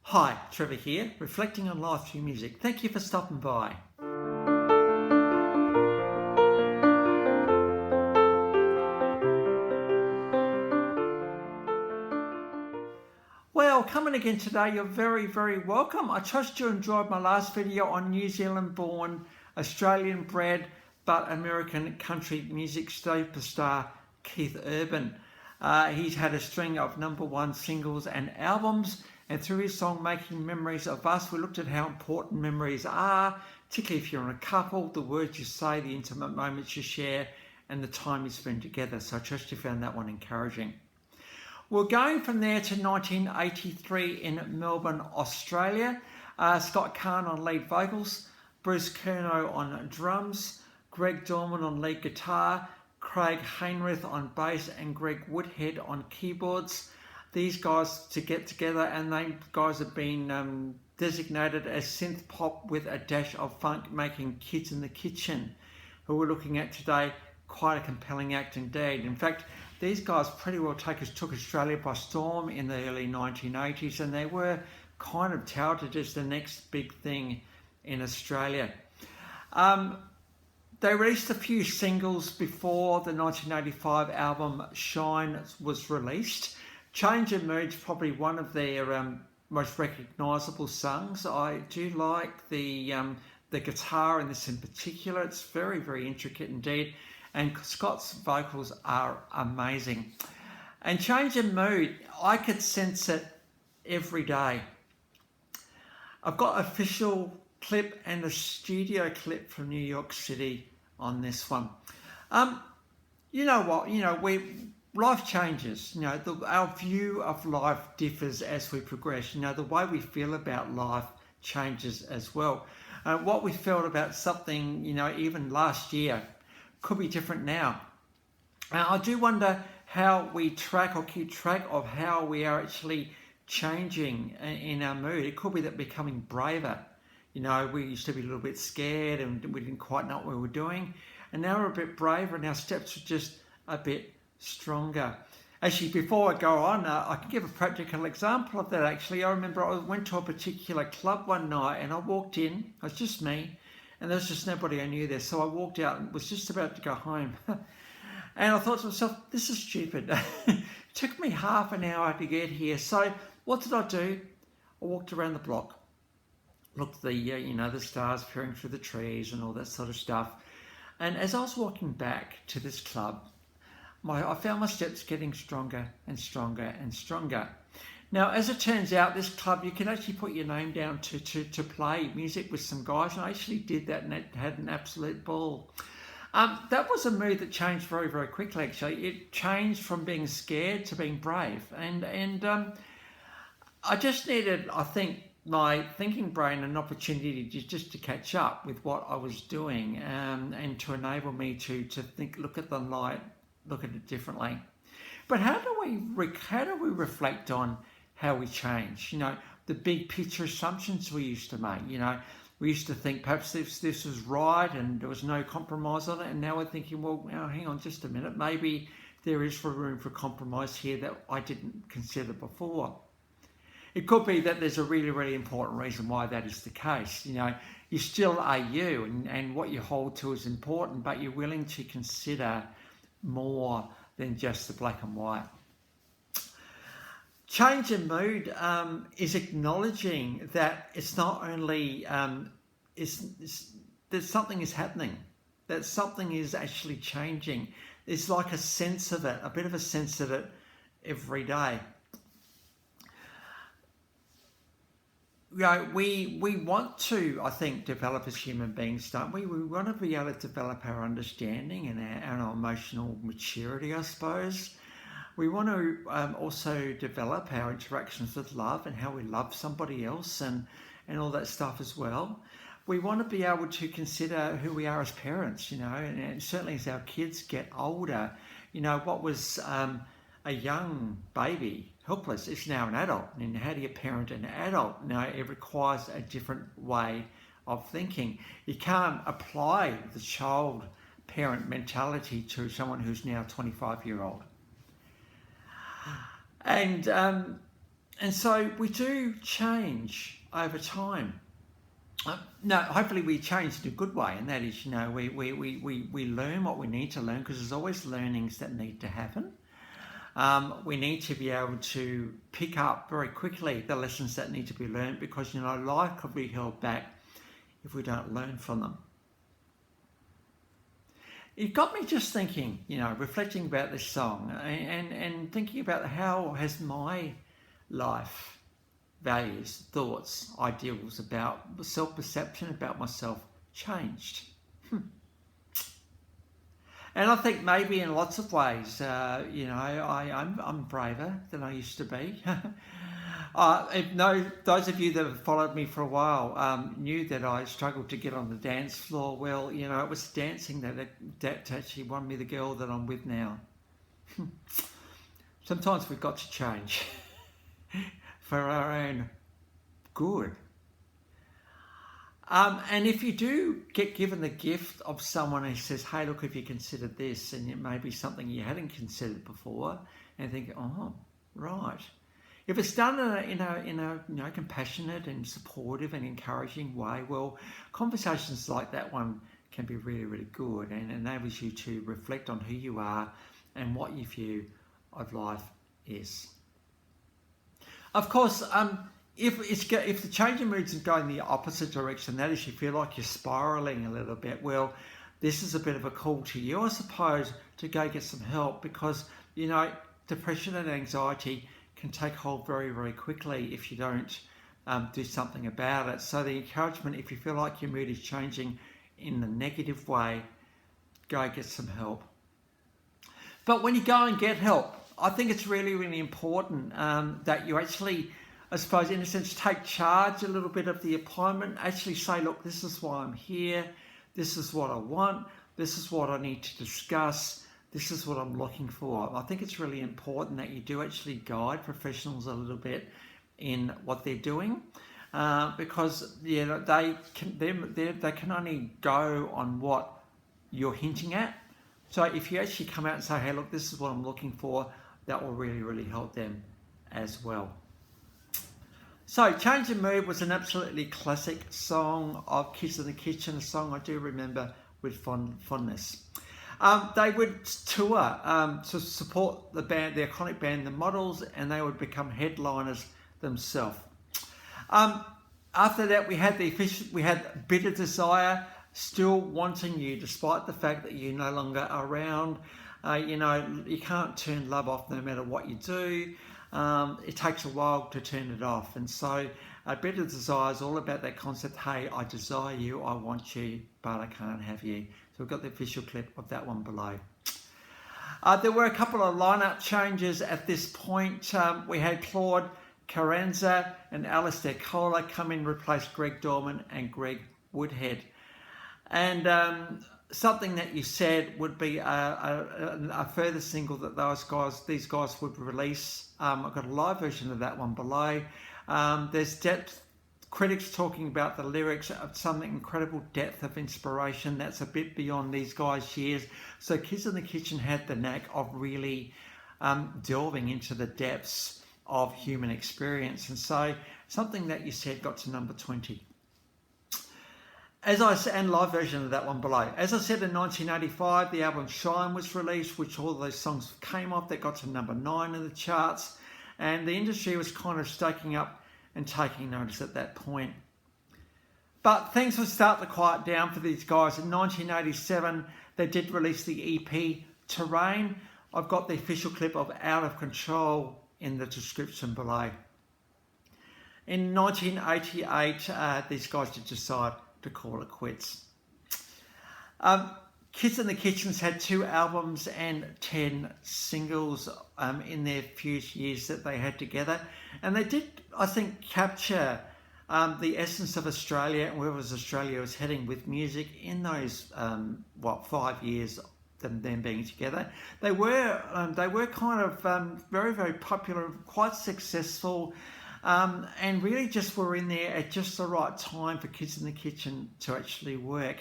Hi, Trevor here, reflecting on life through music. Thank you for stopping by. Well, coming again today, you're very welcome. I trust you enjoyed my last video on New Zealand born, Australian bred, but American country music superstar Keith Urban. He's had a string of #1 singles and albums, and through his song Making Memories of Us, we looked at how important memories are, particularly if you're in a couple, the words you say, the intimate moments you share, and the time you spend together. So I trust you found that one encouraging. We're going from there to 1983 in Melbourne, Australia. Scott Kahn on lead vocals, Bruce Kerno on drums, Greg Dorman on lead guitar, Craig Heinrich on bass, and Greg Woodhead on keyboards. These guys to get together, and they guys have been designated as synth pop with a dash of funk, making Kids in the Kitchen, who we're looking at today, quite a compelling act indeed. In fact, these guys pretty well took Australia by storm in the early 1980s, and they were kind of touted as the next big thing in Australia. They released a few singles before the 1985 album Shine was released. Change and Mood's probably one of their most recognisable songs. I do like the guitar in this in particular. It's very intricate indeed, and Scott's vocals are amazing. And Change and Mood, I could sense it every day. I've got an official clip and a studio clip from New York City on this one. You know what? Life changes. Our view of life differs as we progress. The way we feel about life changes as well. What we felt about something, even last year, could be different now. I do wonder how we track or keep track of how we are actually changing in our mood. It could be that we're becoming braver. We used to be a little bit scared and we didn't quite know what we were doing. And now we're a bit braver and our steps are just a bit stronger. Actually, before I go on, I can give a practical example of that actually. I remember I went to a particular club one night and I walked in, it was just me, and there was just nobody I knew there. So I walked out and was just about to go home. And I thought to myself, this is stupid. It took me half an hour to get here. So what did I do? I walked around the block, looked at the stars peering through the trees and all that sort of stuff. And as I was walking back to this club, I found my steps getting stronger and stronger. Now, as it turns out, this club, you can actually put your name down to play music with some guys, and I actually did that and had an absolute ball. That was a mood that changed very quickly, actually. It changed from being scared to being brave. And I just needed, I think, my thinking brain an opportunity just to catch up with what I was doing, and to enable me to think, look at the light, look at it differently. But how do we reflect on how we change? The big picture assumptions we used to make. We used to think perhaps this was right and there was no compromise on it, and now we're thinking, well, hang on just a minute, maybe there is room for compromise here that I didn't consider before. It could be that there's a really important reason why that is the case. You still are you, and what you hold to is important, but you're willing to consider more than just the black and white. Change in mood is acknowledging that it's not only that something is happening, that something is actually changing. It's like a sense of it, a bit of a sense of it every day. We want to, I think, develop as human beings, don't we? We want to be able to develop our understanding and our emotional maturity, I suppose. We want to also develop our interactions with love and how we love somebody else and all that stuff as well. We want to be able to consider who we are as parents, and certainly as our kids get older, what was a young baby, helpless, is now an adult. And how do you parent an adult? Now, it requires a different way of thinking. You can't apply the child-parent mentality to someone who's now 25-year-old. And And so we do change over time. No, hopefully we change in a good way, and that is, we learn what we need to learn, because there's always learnings that need to happen. We need to be able to pick up very quickly the lessons that need to be learned, because life could be held back if we don't learn from them. It got me just thinking, reflecting about this song, and thinking about how has my life, values, thoughts, ideals about self-perception about myself changed. And I think maybe in lots of ways, I'm braver than I used to be. Those of you that have followed me for a while knew that I struggled to get on the dance floor. Well, it was dancing that actually won me the girl that I'm with now. Sometimes we've got to change for our own good. And if you do get given the gift of someone who says, hey, look, have you considered this? And it may be something you hadn't considered before, and think, oh, right. If it's done in a compassionate and supportive and encouraging way, well, conversations like that one can be really, really good, and enables you to reflect on who you are and what your view of life is. Of course, if the change in moods is going the opposite direction, that is, you feel like you're spiraling a little bit, well, this is a bit of a call to you, I suppose, to go get some help, because, depression and anxiety can take hold very, very quickly if you don't do something about it. So the encouragement, if you feel like your mood is changing in a negative way, go get some help. But when you go and get help, I think it's really, really important that you actually, I suppose, in a sense, take charge a little bit of the appointment. Actually say, look, this is why I'm here. This is what I want. This is what I need to discuss. This is what I'm looking for. I think it's really important that you do actually guide professionals a little bit in what they're doing, because they can only go on what you're hinting at. So if you actually come out and say, hey, look, this is what I'm looking for, that will really, really help them as well. So Change of Mood was an absolutely classic song of Kids in the Kitchen, a song I do remember with fondness. They would tour to support the band, the iconic band, the Models, and they would become headliners themselves. After that, we had Bitter Desire, Still Wanting You, despite the fact that you're no longer around. You can't turn love off no matter what you do. It takes a while to turn it off. And so Bitter Desire is all about that concept, hey, I desire you, I want you, but I can't have you. So we've got the official clip of that one below. There were a couple of lineup changes at this point. We had Claude Carranza and Alistair Kohler come in, replace Greg Dorman and Greg Woodhead. And something that you said would be a further single that these guys would release. I've got a live version of that one below. There's depth. Critics talking about the lyrics of some incredible depth of inspiration that's a bit beyond these guys' years. So Kids in the Kitchen had the knack of really delving into the depths of human experience. And so something that you said got to number 20. And live version of that one below. As I said, in 1985, the album Shine was released, which all those songs came off. That got to number 9 in the charts. And the industry was kind of staking up and taking notice at that point. But things would start to quiet down for these guys. In 1987, they did release the EP Terrain. I've got the official clip of Out of Control in the description below. In 1988, these guys did decide to call it quits. Kids in the Kitchens had 2 albums and 10 singles in their few years that they had together. And they did, I think, capture the essence of Australia and where Australia was heading with music in those, 5 years of them being together. They were kind of very, very popular, quite successful, and really just were in there at just the right time for Kids in the Kitchen to actually work.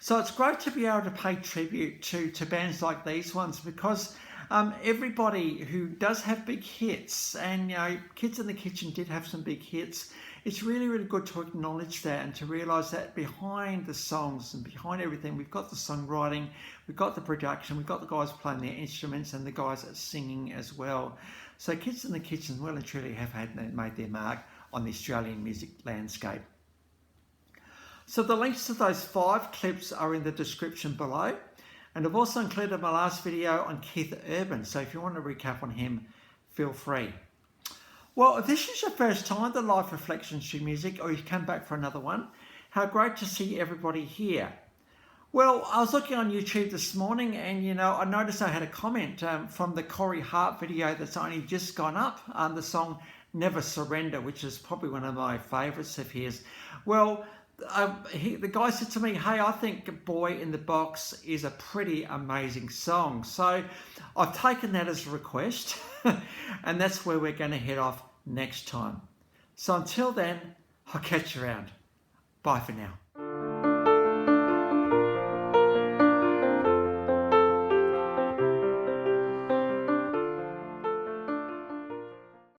So it's great to be able to pay tribute to bands like these ones, because Everybody who does have big hits, and Kids in the Kitchen did have some big hits, it's really, really good to acknowledge that and to realise that behind the songs and behind everything, we've got the songwriting, we've got the production, we've got the guys playing their instruments and the guys that are singing as well. So Kids in the Kitchen well and truly have made their mark on the Australian music landscape. So the links to those 5 clips are in the description below. And I've also included my last video on Keith Urban. So if you want to recap on him, feel free. Well, if this is your first time to Live Reflections Street Music, or you come back for another one, how great to see everybody here. Well, I was looking on YouTube this morning and, I noticed I had a comment from the Corey Hart video that's only just gone up, the song Never Surrender, which is probably one of my favourites of his. Well, the guy said to me, hey, I think Boy in the Box is a pretty amazing song. So I've taken that as a request and that's where we're going to head off next time. So until then, I'll catch you around. Bye for now.